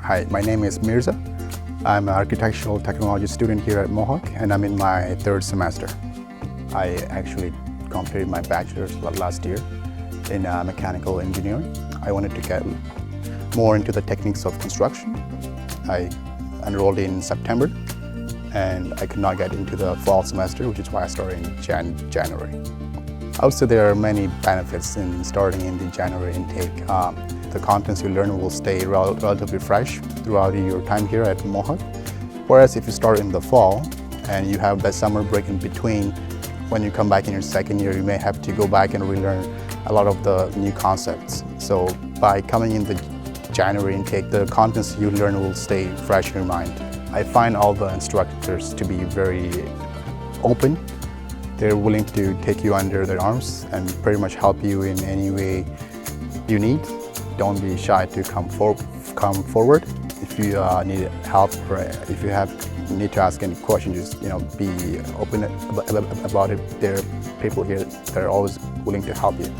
Hi, my name is Mirza. I'm an architectural technology student here at Mohawk, and I'm in my third semester. I actually completed my bachelor's last year in mechanical engineering. I wanted to get more into the techniques of construction. I enrolled in September, and I could not get into the fall semester, which is why I started in January. I would say there are many benefits in starting in the January intake. The contents you learn will stay relatively fresh throughout your time here at Mohawk. Whereas if you start in the fall and you have that summer break in between, when you come back in your second year, you may have to go back and relearn a lot of the new concepts. So by coming in the January intake, the contents you learn will stay fresh in your mind. I find all the instructors to be very open. They're willing to take you under their arms and pretty much help you in any way you need. Don't be shy to come forward. If you need help or if you need to ask any questions, just be open about it. There are people here that are always willing to help you.